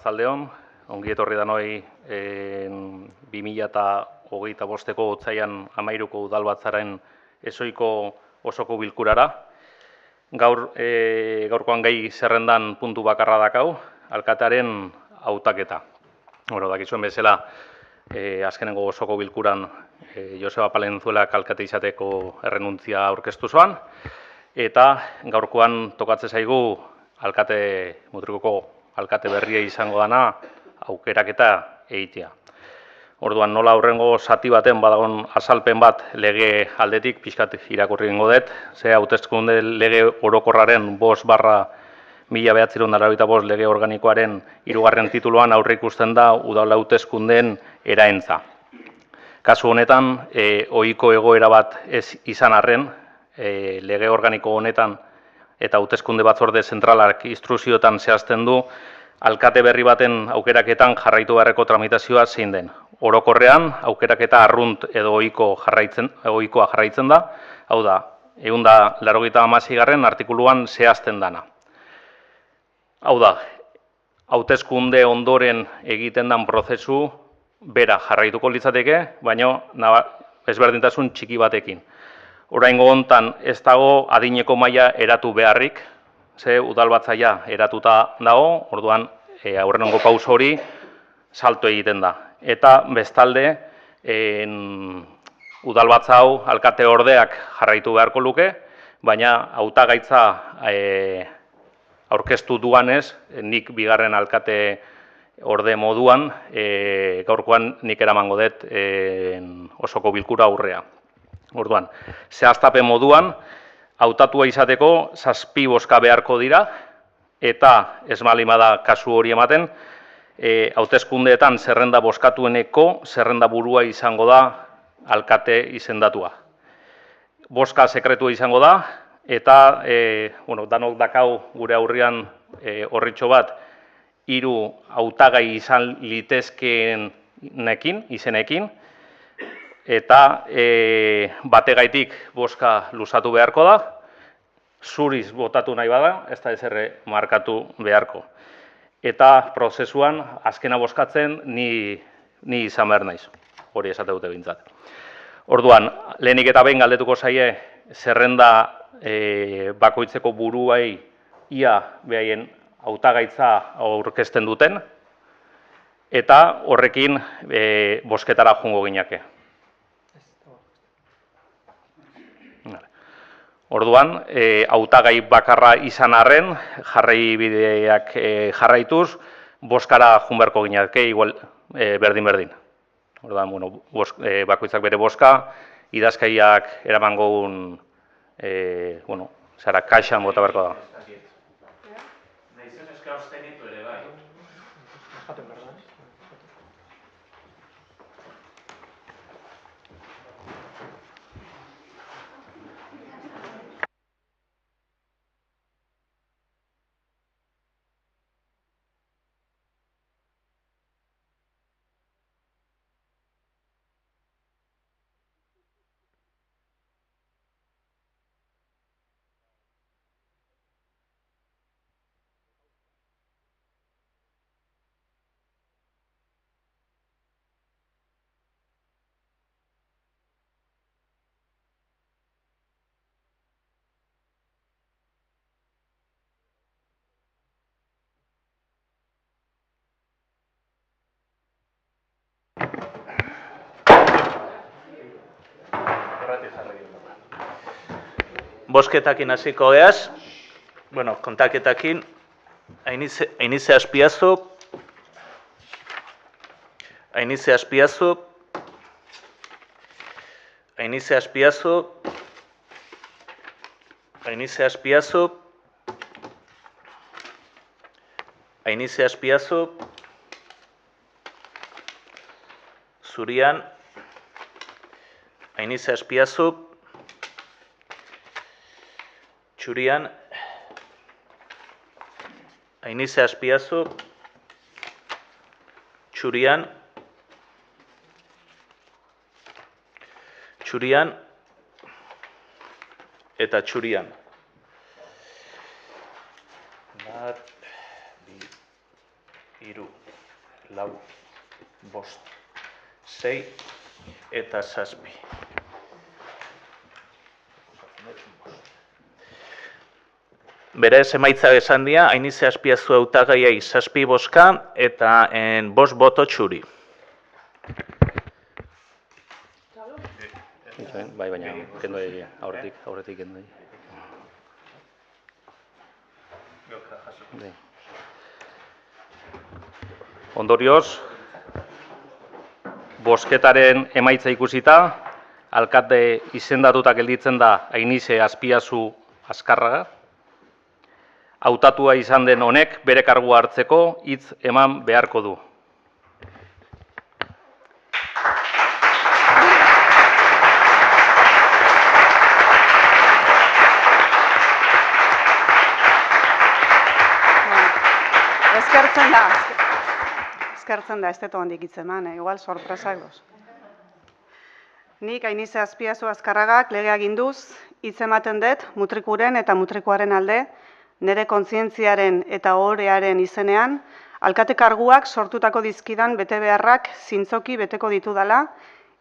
Arratsaldeon, ongi etorri danoi 2025ko otsaian 13ko udalbatzaren ezohiko osoko bilkurara. Gaurkoan gai zerrendan puntu bakarra dakau, alkatearen hautaketa. Dakizuen bezala, azkenengo osoko bilkuran Joseba Palenzuelak alkate izateko errenuntzia aurkeztu zuan, eta gaurkoan tokatzen zaigu Mutrikoko alkate berria izango dana aukeraketa egitea. Orduan nola aurrengo zati baten badagon azalpen bat lege aldetik pixkat irakurri egingo dut, ze hauteskunde lege orokorraren 5/1995 lege organikoaren 3. tituluan aurreikusten da udal hauteskundeen eraentza. Kasu honetan, ohiko egoera bat ez izan arren, lege organiko honetan eta hauteskunde batzorde zentralak instrukzioetan zehazten du, alkate berri baten aukeraketan jarraitu beharreko tramitazioa zein den. Orokorrean, aukeraketa arrunt edo ohikoa jarraitzen da, hau da, 186. artikuluan zehazten dana. Hau da, hauteskunde ondoren egiten den prozesu bera jarraituko litzateke, baina ezberdintasun txiki batekin. Oraingo hontan ez dago adineko maila eratu beharrik, ze udalbatzaia eratuta dago, orduan aurrenengo pauso hori salto egiten da. Eta bestalde, udalbatza hau alkate ordeak jarraitu beharko luke, baina hautagaitza aurkeztu duanez, nik bigarren alkate orde moduan, gaurkoan nik eramango dut osoko bilkura aurrea. Orduan, zehaztapen moduan, hautatua izateko 7 bozka beharko dira, eta ez baldin bada kasu hori ematen, hauteskundeetan zerrenda bozkatueneko zerrenda burua izango da alkate izendatua. Bozka sekretua izango da, eta danok dakau gure aurrean orritxo bat, 3 hautagai izan litezkeenekin, izenekin, eta bategaitik bozka luzatu beharko da, zuriz botatu nahi bada, ez da ezerre markatu beharko. Eta prozesuan, azkena bozkatzen, ni izan behar naiz, hori esate dute bintzat. Orduan, lehenik eta behin galdetuko zaie, zerrenda bakoitzeko buruai ia behaien hautagaitza aurkezten duten, eta horrekin bozketara joango ginake. Orduan, hautagai bakarra izan arren, jarraibideak jarraituz, bozkara joan beharko ginake, igual berdin-berdin. Orduan, bakoitzak bere bozka, idazkaiak eramango kaxan bota beharko da. Bosketakin hasiko geaz, kontaketakin, Ainize Azpiazu, Ainize Azpiazu, Ainize Azpiazu, Ainize Azpiazu, Ainize Azpiazu, Zurian, Ainize Azpiazu, Txurian, Ainize Azpiazu, Txurian, eta Txurian. 3, 4, 5, 6 eta 7. Berez emaitza esan dira, Ainize Azpiazu hautagaiei 7 bozka eta 5 boto txuri. Bai, baina kendu egia, aurretik kendu egia. Ondorioz, bozketaren emaitza ikusita, alkate izendatuta gelditzen da Ainize Azpiazu Azkarraga. Hautatua izan den honek bere kargua hartzeko hitz eman beharko du. Eskertzen da, ez deto handik hitz eman, igual sorpresak doz. Nik Ainize Azpiazu Azkarragak lege aginduz hitz ematen dut mutrikuren eta mutrikuaren alde, nire kontzientziaren eta ohorearen izenean, alkate karguak sortutako dizkidan betebeharrak zintzoki beteko ditudala,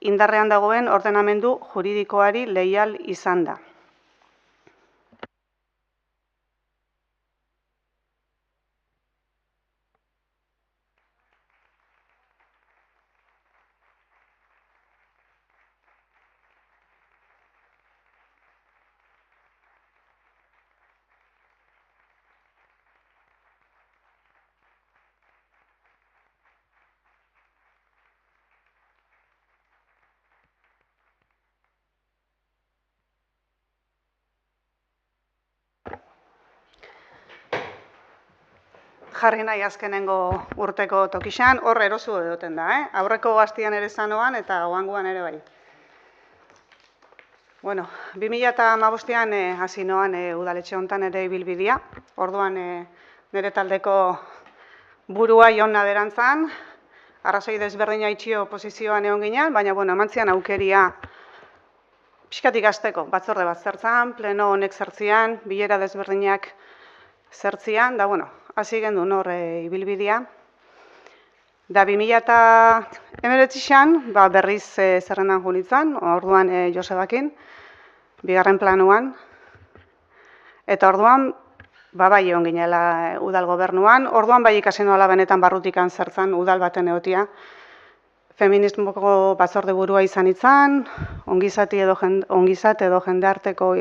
indarrean dagoen ordenamendu juridikoari leial izan da. Jarri nahi azkenengo urteko tokixan, hor erosu edoten da, aurreko gaztian ere zanoan eta oanguan ere bai. Bueno, 2015an hasi noan udaletxe hontan ere ibilbidea, orduan nire taldeko burua Jon Naberantzan, arrazoi desberdina itxio oposizioan egon ginen, baina emantzian aukeria pixkat ikasteko, batzorde bat zertzan, pleno honek zertzian, bilera desberdinak zertzian, da hasi gendun hor ibilbidea. Da 2019an berriz zerrendan junitzen, orduan Josebakin, bigarren planuan. Eta orduan, bai egon ginela udal gobernuan, orduan bai ikasi nola benetan barrutikan zertzan udal baten egotia. Feminismoko batzorde burua izan itzan, ongizate edo jendarteko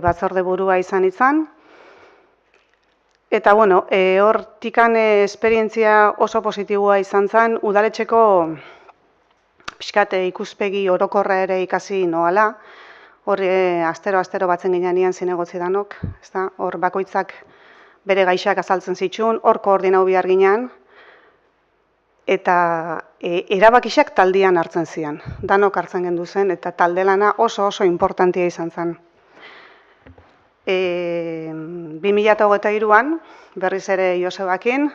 batzorde burua izan itzan. Eta, hortikan esperientzia oso positiboa izan zen, udaletxeko pixkate ikuspegi orokorra ere ikasi noala, hor astero batzen ginean zinegotzi danok, hor bakoitzak bere gaixak azaltzen zitxun, hor koordinau behar ginean, eta erabakixak taldian hartzen zian, danok hartzen gendu zen, eta talde lana oso importantia izan zen. 2023an, berriz ere Josebakin,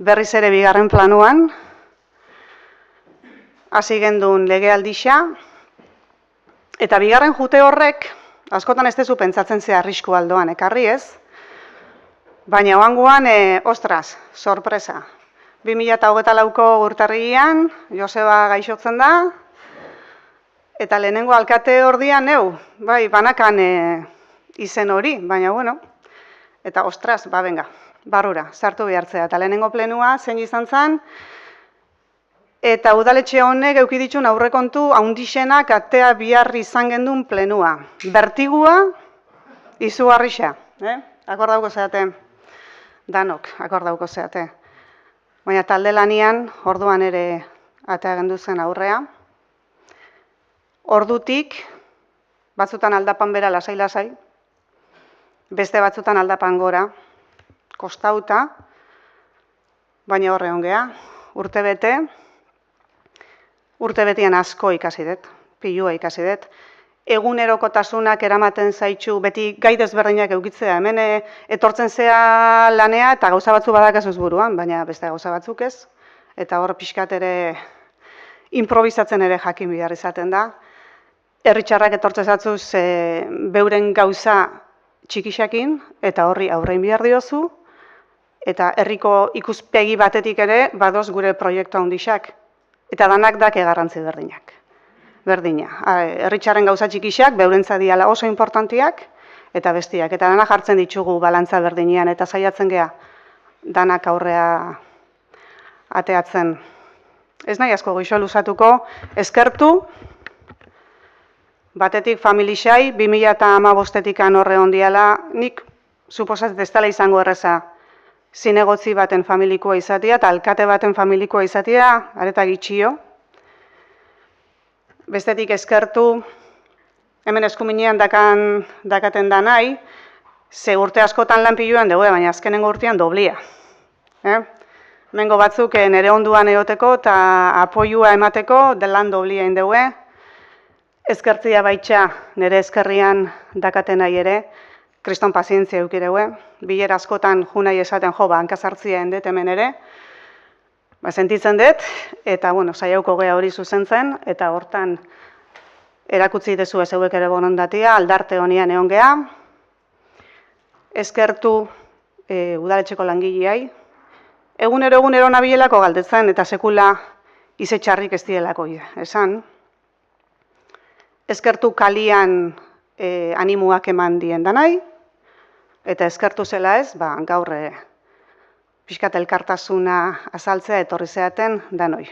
berriz ere bigarren planuan, hasi gendun legealdixa, eta bigarren jute horrek, askotan ez dezu pentsatzen zea arrisku aldoan ekarri ez, baina oanguan, ostras, sorpresa. 2024ko urtarrian, Joseba gaixotzen da, eta lehenengo alkate ordian bai, banakan izen hori, baina eta ostras, benga, barrura, sartu behartzea. Eta lehenengo plenua, zein izan zen, eta udaletxe honek eukiditxun aurrekontu haundixenak atea bihar izan gendun plenua. Bertigua, izugarrixa, akordauko zeate, danok akordauko zeate. Baina talde lanian, orduan ere atea gendu zen aurrea. Ordutik, batzutan aldapan bera lasai-lasai, beste batzutan aldapan gora, kostauta, baina horre ongea, urtebetean asko ikasi dut, pilua ikasi dut, egunerokotasunak eramaten zaitxu, beti gai desberdinak eukitzea, hemen etortzen zea lanea eta gauza batzu badakazuz buruan, baina beste gauza batzuk ez, eta hor pixkat ere improvisatzen ere jakin bihar izaten da. Herritxarrak etortzen zatzuz beuren gauza txikixakin, eta horri aurrein bihar diozu, eta herriko ikuspegi batetik ere badoz gure proiektu handixak. Eta danak dake garrantzi berdinak. Berdina. Herritxarren gauza txikixak, beurentzat diala oso importantiak, eta bestiak. Eta danak jartzen ditugu balantza berdinean, eta saiatzen gea danak aurrea ateatzen. Ez nahi asko goixo luzatuko, eskertu, batetik familixai, 2015-etik horre ondiala, nik suposatzen ez dela izango erreza zinegotzi baten familikoa izatea eta alkate baten familikoa izatea, areta gitxio. Bestetik eskertu, hemen eskuminean dakaten da nahi, ze urte askotan lanpiluan dugu, baina azkenengo urtean doblia. Mengo batzuk nire onduan eoteko eta apoiua emateko lan doblia indeue. Eskertzia baitxa nire eskerrian dakaten nahi ere, kriston pazientzia eukireue. Bilera askotan junai esaten hankazartzia endet hemen ere. Sentitzen dut, eta saiauko gea hori zuzentzen, eta hortan erakutsi dezu ez euek ere borondatia, aldarte honian egon gea. Eskertu udaletxeko langileai. Egunero nabilelako galdetzen, eta sekula izetxarrik ez dielako esan. Eskertu kalian animuak eman dien danai, eta eskertu zela ez, gaur pixkat elkartasuna azaltzea etorri zeaten danoi.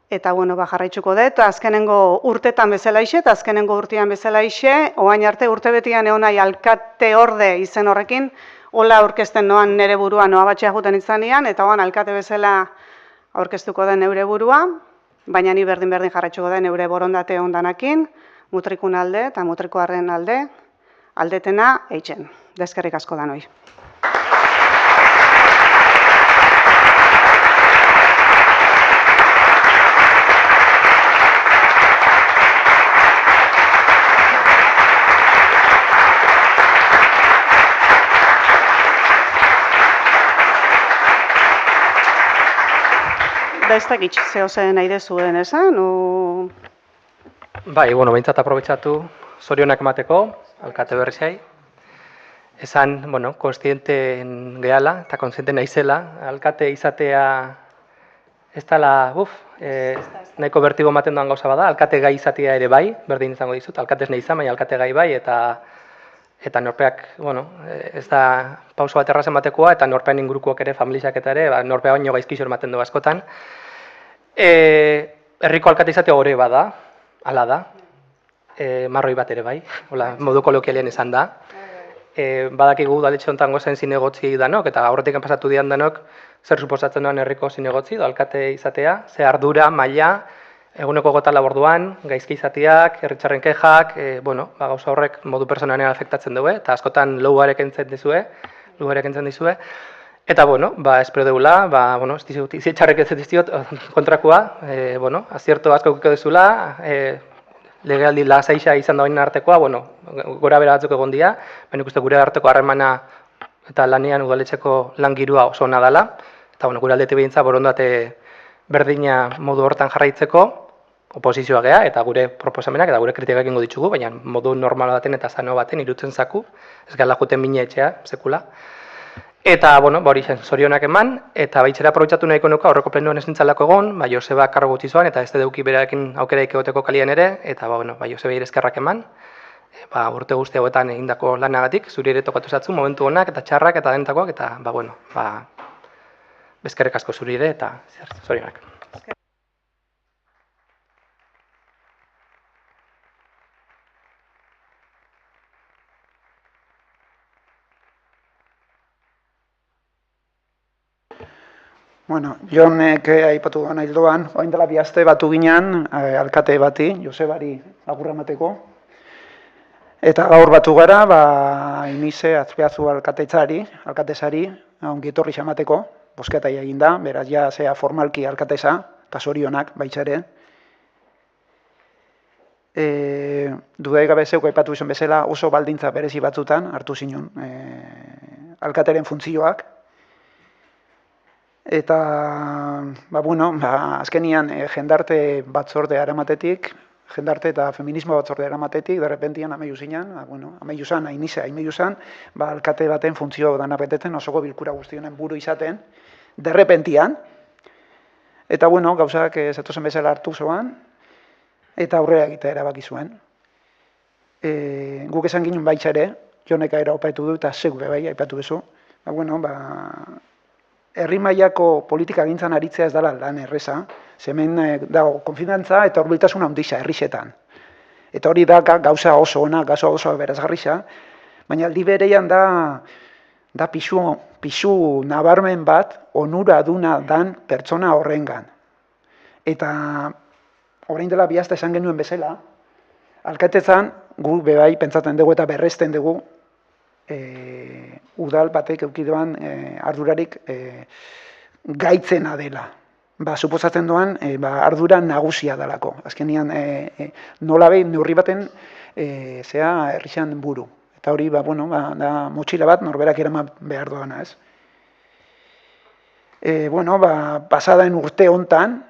Eta jarraitzuko dut, azkenengo urtetan bezala ixe, eta azkenengo urtean bezala ixe, oain arte urtebetian egon nahi alkate orde izen horrekin, hola aurkezten noan nire burua noa batxea juten izanean, eta oan alkate bezala aurkeztuko den neure burua, baina ni berdin jarraitzuko den neure borondate ondanakin, mutrikun alde eta mutrikoaren alde, aldetena eitzen. Deskerrik asko danoi. Ez dakit zeo zen nahi dezuen esan, Bai, behintzat aprobetxatu zorionak emateko, alkate berrizai. Esan, konstienten gehala eta konstiente naizela, alkate izatea ez dela, nahiko bertigo ematen doan gauza bada, alkate gai izatea ere bai, berdin izango dizut, alkatez nahi izan, baina alkate gai bai, eta norpeak, ez da pauso bat errazen batekoa, eta norpean ingurukoak ere, familiak eta ere, norpea baino gaizkixo ematen du askotan. Herriko alkate izatea hori bada, hala da, marroi bat ere bai, modu kolokialean esan da. Badakigu udaletxe honetan gozen zinegotzi danok, eta aurretik pasatu dian danok, zer suposatzen doan herriko zinegotzi, alkate izatea, ze ardura, maila, eguneko gotala borduan, gaizki izateak, herritxarren kexak, gauza horrek modu personalean afektatzen dugu, eta askotan lugarek entzen dizue, eta, espero deula, izetxarrek ez diztiot kontrakoa, azierto asko kiko dezula, legealdi lasaixa izan da oinen artekoa, gora bera batzuk egon dira, baina ikuste gure arteko harremana eta lanean udaletxeko langirua oso ona dela, eta gure aldetik behintza borondate berdina modu hortan jarraitzeko, oposizioa gea, eta gure proposamenak eta gure kritikak egingo ditugu, baina modu normal baten eta sano baten irutzen zaku, ez gala juten mine etxea, sekula. Eta, hori zen, zorionak eman, eta baitxera aprobetxatu nahiko nuka, horreko plenuan ezintzalako egon, Joseba kargo gutxi zoan, eta ez deuki berarekin aukeraik egoteko kalian ere, eta, Joseba irezkerrak eman, urte guzti hauetan egindako lanagatik, zuri ere tokatu zatzu, momentu honak, eta txarrak, eta dentakoak, eta, bezkerrek asko zuri ere, eta zorionak. Jonek aipatu gana hildoan, oain dela bi aste batu ginean, alkate bati, Josebari agurra emateko. Eta gaur batu gara, inize Azpiazu alkatezari, ongi etorri emateko, bosketa egin da, beraz ja zea formalki alkateza, eta zorionak baitxare. Dudai gabe zeuk aipatu izan bezala oso baldintza berezi batzutan hartu zinun alkateren funtzioak. Eta, azkenian jendarte batzorde aramatetik, jendarte eta feminismo batzorde eramatetik, derrepentian amaiu zinan, amaiu zan, amaiu zan, alkate baten funtzio dana betetzen, osoko bilkura guztionen buru izaten, derrepentian, eta gauzak zetozen bezala hartu zoan, eta aurrera egitea erabaki zuen. Guk esan ginen baitza ere, Joneka era opaitu du eta zeuk bai aipatu bezu. Herri mailako politika gintzan aritzea ez dela lan erreza, hemen dago konfidantza eta hurbiltasun handia herrixetan. Eta hori da gauza oso ona, gauza oso berazgarria, baina aldi berean da pisu nabarmen bat onuraduna dan pertsona horrengan. Eta orain dela 2 aste esan genuen bezala, alkatetzan gu bebai pentsatzen dugu eta berresten dugu udal batek eukidoan ardurarik gaitzena dela. Suposatzen duan ardura nagusia dalako. Azkenean nola behin neurri baten herrixan buru. Eta hori da motxila bat norberak eraman behar doana, ez? Pasadaen urte hontan,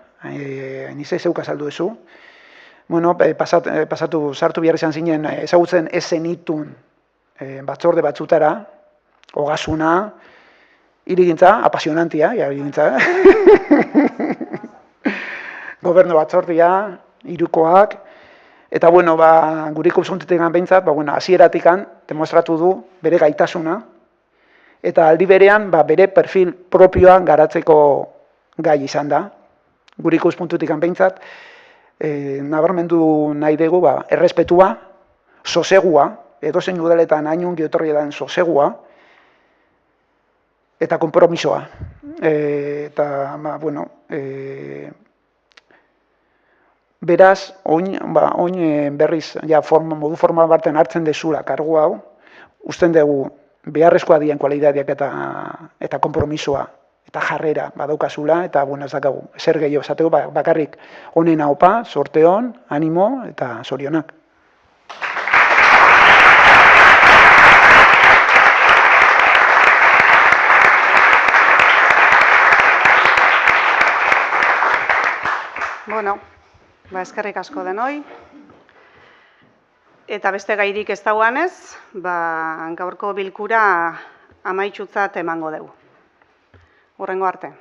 nize zeuka saldu ezu, sartu behar izan zinen ezagutzen ez zenitun batzorde batzutara, ogasuna, irigintza, apasionantia, irigintza, gobernu batzordia, irukoak, eta gure ikuspuntutik behintzat, hasieratik demostratu du bere gaitasuna, eta aldi berean bere perfil propioan garatzeko gai izan da. Gure ikuspuntutik behintzat, nabarmendu nahi dugu errespetua, sosegua, edozein udaletan hainungi etorri edan sosegua, eta konpromisoa. Beraz, oin berriz, modu formal baten hartzen dezula kargu hau, usten dugu beharrezkoa dien kualitateak eta konpromisoa eta jarrera badaukazula, eta ez dakagu, zer gehiago esateko bakarrik honena opa, sorte hon, animo eta zorionak. Eskerrik asko denoi. Eta beste gairik ez dauanez, gaurko bilkura amaitsutzat emango dugu. Hurrengo arte.